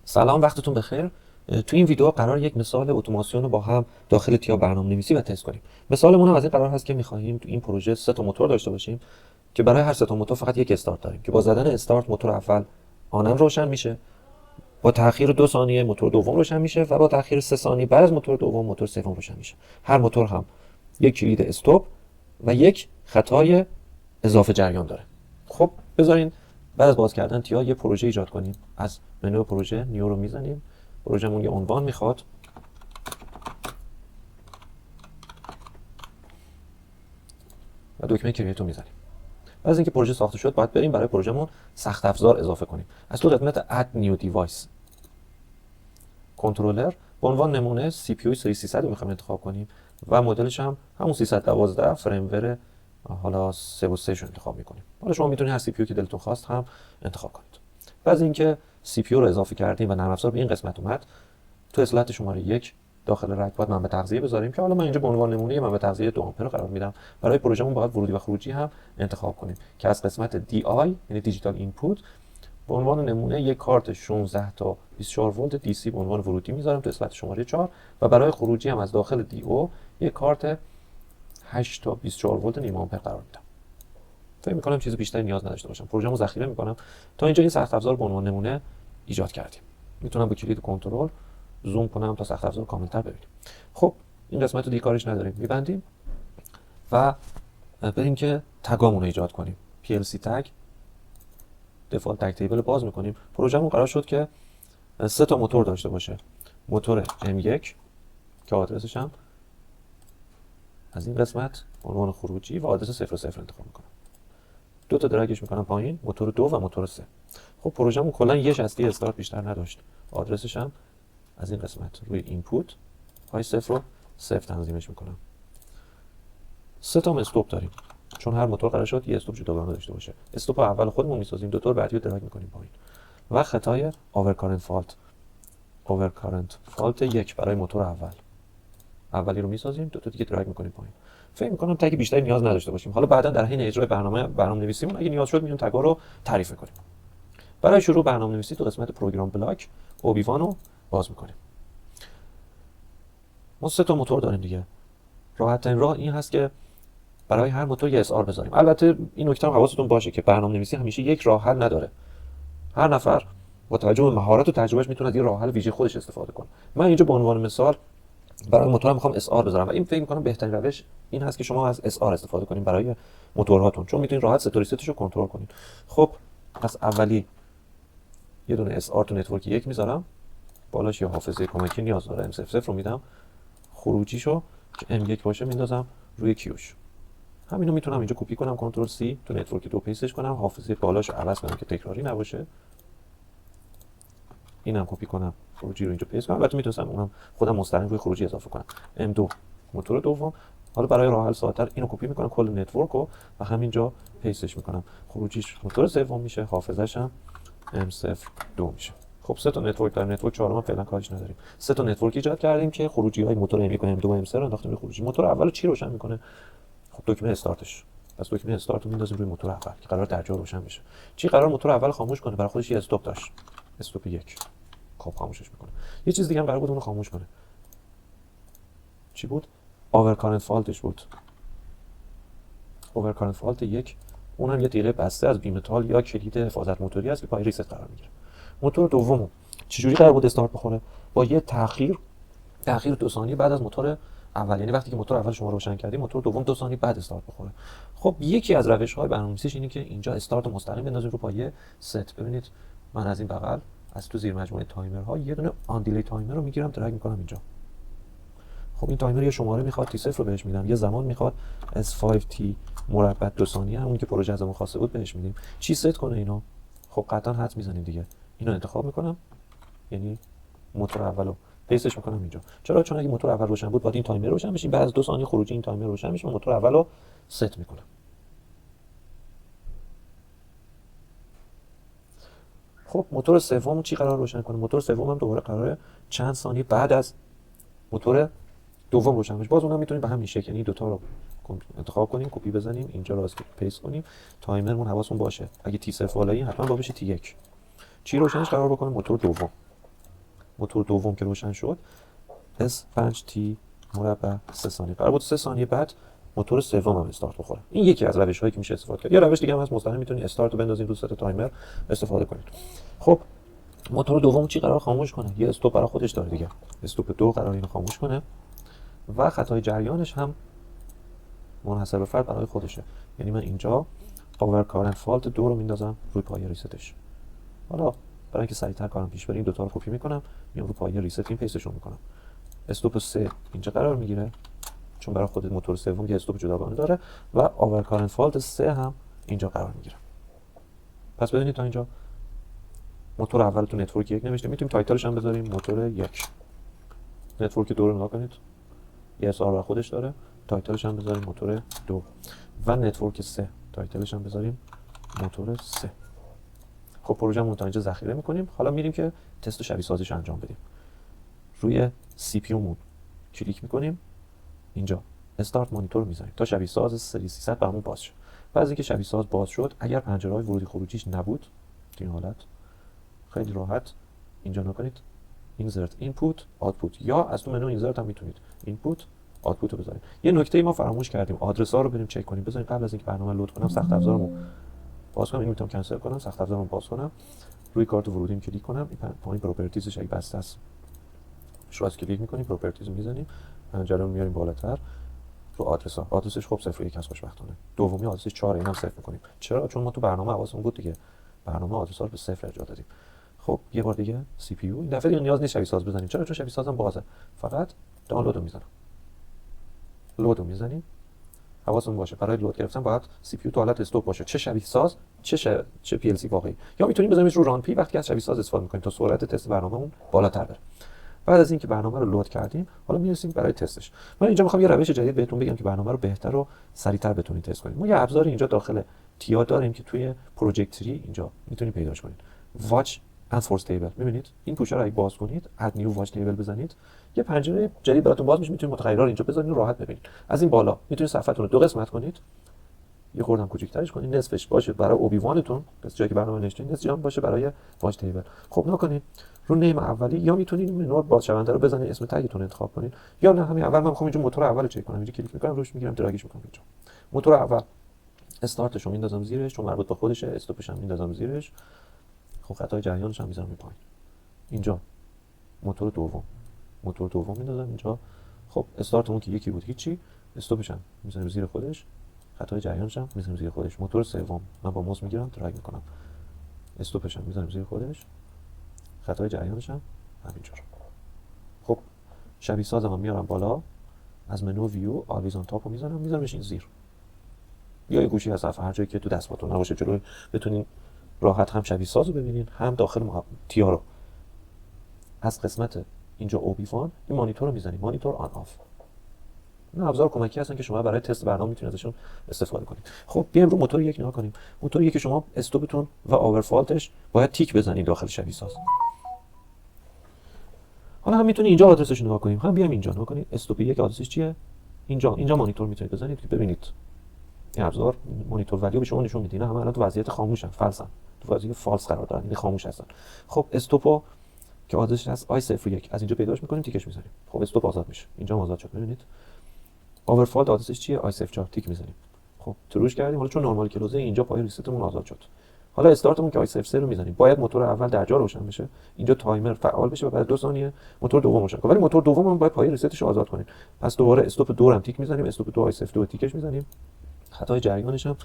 سلام، وقتتون بخیر. تو این ویدیو قرار یک مثال اتوماسیون رو با هم داخل تیا برنامه‌نویسی و تست کنیم. مثالمون هم از این قرار هست که می‌خوایم تو این پروژه 3 تا موتور داشته باشیم که برای هر 3 تا موتور فقط یک استارت داریم که با زدن استارت موتور اول آنن روشن میشه، با تأخیر 2 ثانیه موتور دوم روشن میشه و با تأخیر 3 ثانیه بعد از موتور دوم موتور سوم روشن میشه. هر موتور هم یک کلید استاپ و یک خطای اضافه جریان داره. خب بذارین بعد از باز کردن تیا یه پروژه ایجاد کنیم. از منو پروژه نیو رو میزنیم. پروژمون یه عنوان میخواد و دکمه کرییت رو میزنیم. بعد از اینکه پروژه ساخته شد باید بریم برای پروژمون سخت افزار اضافه کنیم. از تو قسمت add new device کنترلر به عنوان نمونه سی پی یو سری 300 رو میخوایم انتخاب کنیم و مدلش هم همون 312 فریمور حالا 3 و 3 رو انتخاب میکنیم. حالا شما میتونید هر سی پی یو که دلتون خواست هم انتخاب کنید. بعد از اینکه سی پی یو رو اضافه کردیم و نرم افزار به این قسمت اومد، تو اصلاحات شماره 1 داخل رک باید منبع تغذیه بذاریم که حالا من اینجا به عنوان نمونه منبع تغذیه 2 آمپر رو قرار میدم. برای پروژمون باید ورودی و خروجی هم انتخاب کنیم که از قسمت دی آی یعنی دیجیتال اینپوت به عنوان نمونه یک کارت 16 تا 24 ولت دی سی به عنوان ورودی میذارم تو اصلاحات شماره 4 و برای خروجی هم از داخل دی او یک کارت 8 تا 24 ولت نیم آمپر قرار میدم. فکر می‌کنم چیز بیشتری نیاز نداشته باشم. پروژه‌مو ذخیره می‌کنم. تا اینجا این سخت افزار به عنوان نمونه ایجاد کردیم. میتونم با کلید کنترل زوم کنم تا سخت افزار کامل‌تر ببینیم. خب این قسمت رو دیگه کارش نداریم. می‌بندیم و بریم که تگامون رو ایجاد کنیم. PLC تگ دفالت تگ تیبل باز می‌کنیم. پروژه‌مون قرار شد که 3 تا موتور داشته باشه. موتور M1 که آدرسش هم از این قسمت عنوان خروجی و آدرس 0 و 0 انتخاب می‌کنم. 2 تا درگش می‌کنم پایین، موتور 2 و موتور 3. خب پروژه‌مون کلا یه شستی استارت بیشتر نداشت. آدرسش هم از این قسمت روی اینپوت های 0 رو 0 تنظیمش می‌کنم. 3 تا استاپ داریم. چون هر موتور قرار شد یه استاپ جداگانه داشته باشه. استاپ اول خودمون می‌سازیم، دو تا بعدی رو درگ می‌کنیم پایین. و خطای overcurrent fault. overcurrent fault 1 برای موتور اول. اولی رو می‌سازیم، دو تا دیگه درگ می‌کنیم پایین. فکر می‌کنم تگ بیشتری نیاز نداشته باشیم. حالا بعدا در حین اجرای برنامه‌نویسیمون اگه نیاز شد می‌ایم تگ‌ها رو تعریف می‌کنیم. برای شروع برنامه‌نویسی تو قسمت پروگرام بلاک اوبی1 رو باز می‌کنیم. ما 3 تا موتور داریم دیگه. راحت ترین راه این هست که برای هر موتور یه اس آر بذاریم. البته این نکته هم حواستون باشه که برنامه‌نویسی همیشه یک راه حل نداره. هر نفر با توجه به مهارت و تجربهش میتونه از یه راه حل ویژه خودش استفاده کنه. من اینجا به عنوان مثال برای موتورم میخوام اس آر بذارم و این فکر می‌کنم بهترین روش این هست که شما از اس آر استفاده کنید برای موتورهاتون، چون میتونید راحت ست و ریستش رو کنترل کنید. خب پس اولی یه دونه اس آر تو نتورک 1 میذارم، بالاش یه حافظه کمکی نیاز داره، ام 00 رو میدم. خروجیشو که ام 1 باشه میندازم روی کیوش. همینو میتونم اینجا کپی کنم، کنترل سی تو نتورک 2 پیستش کنم، حافظه بالاشو عوض کنم که تکراری نباشه. اینم کپی کنم، خروجی رو اینجا پیست کنم. البته میتونم اونم خودم مستقیم روی خروجی اضافه کنم. ام 2 موتور دوم. حالا برای راه حل ساده‌تر اینو کپی میکنم کل نتورک رو و همینجا پیستش میکنم. خروجیش موتور سوم میشه، حافظه‌ش هم ام 02 میشه. خب 3 تا نتورک داریم. نتورک چهارم فعلا کارش نداریم. 3 تا نتورک ایجاد کردیم که خروجی‌های موتور ام 1 و ام 2 و ام 3 رو انداختیم روی خروجی. موتور اولو چی روشن میکنه؟ خب دکمه استارتش. پس دکمه استارت رو میندازیم روی موتور اول که قرار درجا روشن بشه. چی قرار موتور اول خاموش کنه؟ برای خودش یه استاپ داشت. استاپ 1. خب خاموشش میکنه. یه چیز دیگه هم قرار بود اون رو خاموش کنه. چی بود؟ overcurrent faultش بود. overcurrent fault 1 اونم یه تیغه بسته از بیمتال یا کلید حفاظت موتوری است که پای ریست قرار میگیره. موتور دومو چجوری قرار بود استارت بخوره؟ با یه تأخیر 2 ثانیه بعد از موتور اول، یعنی وقتی که موتور اول شما روشن کردی موتور دوم 2 ثانیه بعد استارت بخوره. خب یکی از روش‌های برنامه‌نویسیش اینه که اینجا استارت رو مستقیم بندازیم رو پایه ست. ببینید من از این بغل از تو زیر مجموعه تایمرها یه دونه آن دیلی تایمر رو میگیرم، درگ میکنم اینجا. خب این تایمر یه شماره میخواد تی 0 رو بهش میدم، یه زمان میخواد S5T مربع 2 ثانیه همون که پروژه ازمون خواسته بود بهش میدیم. چی ست کنه اینو؟ خب قطعا حد میزنیم دیگه. اینو انتخاب میکنم، یعنی موتور اولو پیستش میکنم اینجا. چرا؟ چون اگه موتور اول روشن بود باید این تایمر روشن بشه، بعد از 2 ثانیه خروجی این تایمر روشن میشه، موتور اولو ست میکنم. خب موتور سوم چی قرار روشن کنه؟ موتور سوم هم دوباره قراره چند ثانیه بعد از موتور دوم روشن بشه. باز اونم میتونیم به همین شکل، یعنی دو تا رو انتخاب کنیم، کپی بزنیم، اینجا راست کلیک پیست کنیم. تایمرمون حواسمون باشه اگه تی 0 بالایی حتما با بشه تی 1. چی روشنش قرار بکنیم؟ موتور دوم. موتور دوم که روشن شد S5T مربع 3 ثانیه قرار بود 3 ثانیه بعد موتور سوم هم استارت بخوره. این یکی از روش‌هایی که میشه استفاده کرد. یا روش دیگه هم هست، مستقیم میتونید استارت رو بندازید رو ست تایمر استفاده کنید. خب موتور دوم چی قرار خاموش کنه؟ یه استاپ برای خودش داره دیگه. استاپ 2 قرار اینو خاموش کنه و خطای جریانش هم منحصر به فرد برای خودشه. یعنی من اینجا پاور کارنت فالت 2 رو میندازم روی پایه ریستش. حالا برای اینکه سریعتر کارم پیش بره این دو تا رو کپی میکنم، میام رو پایه ریست این پیستشون میکنم. استاپ 3 اینجا قرار میگیره چون برای خود موتور سوم یه استاپ جداگانه داره و آور کارنت فالت 3 هم اینجا قرار میگیره. پس ببینید تا اینجا موتور اول تو نتورک 1 نوشته، میتونیم تایتلش هم بذاریم موتور 1. نتورک 2 رو نگاه کنید، یه اس آر خودش داره، تایتلش هم بذاریم موتور 2 و نتورک 3 تایتلش هم بذاریم موتور 3. خب پروژه‌مون تا اینجا ذخیره می‌کنیم. حالا میریم که تست شبیه سازیش انجام بدیم. روی سی پی یومون کلیک می‌کنیم، اینجا استارت مانیتور رو می‌ذاریم تا شبیه ساز سری 300 برامون باز شه. بعد از اینکه شبیه ساز باز شد، اگر پنجره‌های ورودی خروجیش نبود، تو این حالت خیلی راحت اینجا نکنید اینسرت اینپوت آوتپوت، یا از تو منو اینسرت هم میتونید اینپوت آوتپوت رو بذارید. یه نکته ما فراموش کردیم، آدرس ها رو بریم چک کنیم. بذارید قبل از اینکه برنامه لود کنم سخت افزارمو باز کنم، اینو میتونم کنسل کنم، سخت افزارمو باز کنم، روی کارت ورودیم کلیک کنم، این پایین پراپرتیزش اگه بسته است راست کلیک می‌کنیم، پراپرتیز رو می‌زنیم، پنجره رو میاریم بالاتر، رو آدرس ها. آدرسش خب 01 هست خوشبختانه. دومی آدرسش 4 اینم صفر می‌کنیم. چرا؟ چون ما تو برنامه حواسمون بود دیگه، برنامه آدرس ها رو به 0 ارجاع دادیم. خب یه بار دیگه سی پی یو، این دفعه دیگه نیاز نیست شبیه ساز بزنیم. چرا؟ چون شبیه سازم بازه، فقط دانلود رو میزنم، لود رو میزنیم. حواسمون باشه برای لود گرفتن باید سی پی یو تو حالت استاپ باشه، چه شبیه ساز چه پی ال سی واقعی. یا میتونیم بزنیمش رو ران پی وقتی از شبیه ساز استفاده می‌کنیم تا سرعت تست برنامه‌مون بالاتر بره. بعد از اینکه برنامه رو لود کردیم، حالا میرسیم برای تستش. من اینجا می‌خوام یه روش جدید بهتون بگم که برنامه رو بهتر و سریعتر بتونید تست کنید. ما یه ابزاری اینجا داخل تیا داریم که توی پروژکت تری اینجا میتونید پیداش کنید. واچ اند فورس تیبل. می‌بینید این پوشه رو اگه باز کنید، اد نیو واچ تیبل بزنید، یه پنجره جدید براتون باز میشه. میتونید متغیرها رو اینجا بذارید و راحت ببینید. از این بالا میتونید صفحه‌تون رو دو قسمت کنید، یه خوردم کوچیک‌ترش کنید، نصفش باشه برای اوبی وانتون، پس جایی که برنامه نوشتین، نصف جام باشه برای واچ تیبل. خب نکنید رو نیم اولی، یا میتونید منو باز شونده رو بزنید، اسم تگتون انتخاب کنید، یا نه همین اول من می‌خوام اینجا موتور اول رو چک کنم، اینجا کلیک می‌کنم روش میگیرم دراگش می‌کنم اینجا. موتور اول استارتش رو میندازم زیرش چون مربوط به خودشه، استاپش هم میندازم زیرش. خب خطای جریانش هم میذارم پایین. اینجا موتور دوم میندازم اینجا. خب استارتمون که یکی بود هیچی، استاپش هم میذارم زیر خودش، خطای جریانش هم میذارم زیر خودش. موتور سوم من با موس میگیرم دراگ میکنم، استاپش هم میذارم زیر خودش، خطای جریانش هم همینجور. خب شبیه سازم میارم بالا، از منو ویو آلویز آن تاپ رو میذارمش این زیر، یا یه گوشی از صفحه هر جایی که تو دستپاتون نباشه جلوی، بتونین راحت هم شبیه ساز رو ببینین هم داخل تیا رو. از قسمت اینجا اوبی فان این مانیتور رو میزنیم، مانیتور آن آف. این ابزار کمکی هستن که شما برای تست برنامه میتونید ازشون استفاده کنید. خب بیایم رو موتور یک نگاه کنیم. موتور یک شما استاپتون و آورفالتش باید تیک بزنید داخل شبیه ساز. حالا هم میتونید اینجا آدرسش رو نگاه کنیم، هم بیایم اینجا نگاه کنید. استاپ یک آدرسش چیه؟ اینجا مانیتور میتونید بزنید که ببینید این ابزار مانیتور ولیو به شما نشون میده. اینا همه الان تو وضعیت خاموشن، فالسن، تو وضعیت فالس قرار دارن، یعنی خاموش هستن. خب استاپو که آدرسش هست i01 از اینجا پیداش میکنیم، تیکش میزنیم. خب استاپ آزاد میشه، اینجا آزاد شد. ببینید آورفالت آدرسش چیه؟ i04 تیک میزنیم. خب تروش کردیم. حالا چون نورمال کلوزه اینجا پای ریستمون آزاد شد. حالا استارتمون که i03 رو میزنیم، باید موتور اول درجا روشن بشه، اینجا تایمر فعال بشه و بعد 2 ثانیه موتور دوم روشن کنه. ولی موتور دوممون باید پای ریستش رو آزاد کنیم. پس دوباره استاپ 2 رو هم تیک میزنیم، استاپ 2 i02 تیکش میزنیم، خطای جریانش هم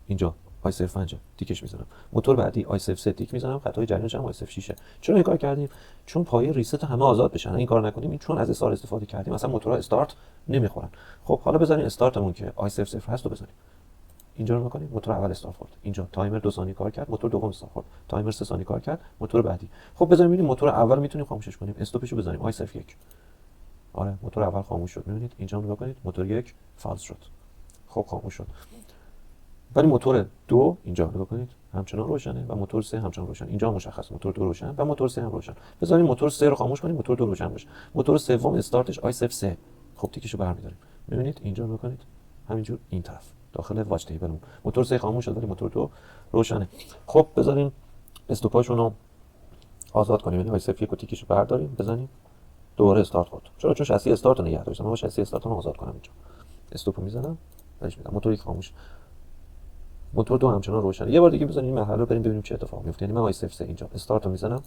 اینجا i05 تیکش میزنم. موتور بعدی i03 تیک میزنم، خطای جریانش هم i06. چرا این کار کردیم؟ چون پای ریست همه آزاد بشن. این کار نکنیم، این چون از SR استفاده کردیم اصلا موتورها استارت نمیخورن. خب حالا بزنیم استارتمون که i00 هست رو بزنیم. اینجا رو نکنیم، موتور اول استارت خورد. اینجا تایمر 2 ثانیه کار کرد، موتور دوم استارت خورد. تایمر 3 ثانیه کار کرد، موتور بعدی. خب بزنیم ببینیم موتور اول میتونیم خاموشش کنیم، استاپش رو بزنیم i01. آره موتور اول خاموش شد. میبینید اینجا نگاه کنید، موتور 1 فالس شد. خب خاموش شد. ولی موتور 2 اینجا نگاه کنید همچنان روشنه و موتور 3 همچنان روشن. اینجا مشخص موتور 2 روشن و موتور 3 هم روشن. بذاریم موتور 3 رو خاموش کنیم، موتور 2 روشن بشه. موتور سوم استارتش i03. خب تیکشو برمی‌داریم. می‌بینید اینجا نگاه کنید همینجور این طرف داخل واچ تیبلمون موتور 3 خاموش شد ولی موتور 2 روشنه. خب بذاریم استوپاشون رو آزاد کنیم، یعنی آیسف یک و تیکیشو برداریم بزنیم دوباره استارت خورد. چرا؟ چون شاسی استارت رو نگه داشتم. من با شاسی استارت رو آزاد کنم اینجا. استاپو میزنم، بهش میدم موتور یک خاموش. موتور دو همچنان روشنه. یه بار دیگه بزنیم این مرحله رو بریم ببینیم چه اتفاقی میفته. یعنی من آیسف 3 اینجا استارت رو میزنم،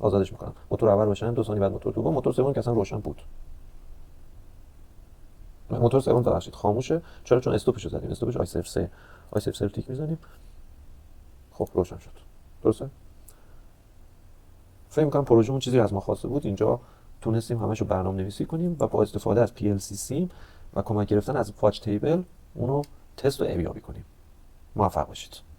آزادش میکنم. موتور اول روشنه، 2 ثانیه بعد موتور دوم، موتور سوم که اصلا روشن بود. موتور سوم ببخشید خاموشه. چرا؟ چون استاپشو زدیم. استاپش آیسف 3. آیسف 3 رو تیک میزنیم. خب روشن شد. درسته؟ فکر می‌کنم پروژمون چیزی از ما خواسته بود. اینجا تونستیم همشو برنامه‌نویسی کنیم و با استفاده از PLC و کمک گرفتن از واچ تیبل اونو تست و ارزیابی کنیم. موفق باشید.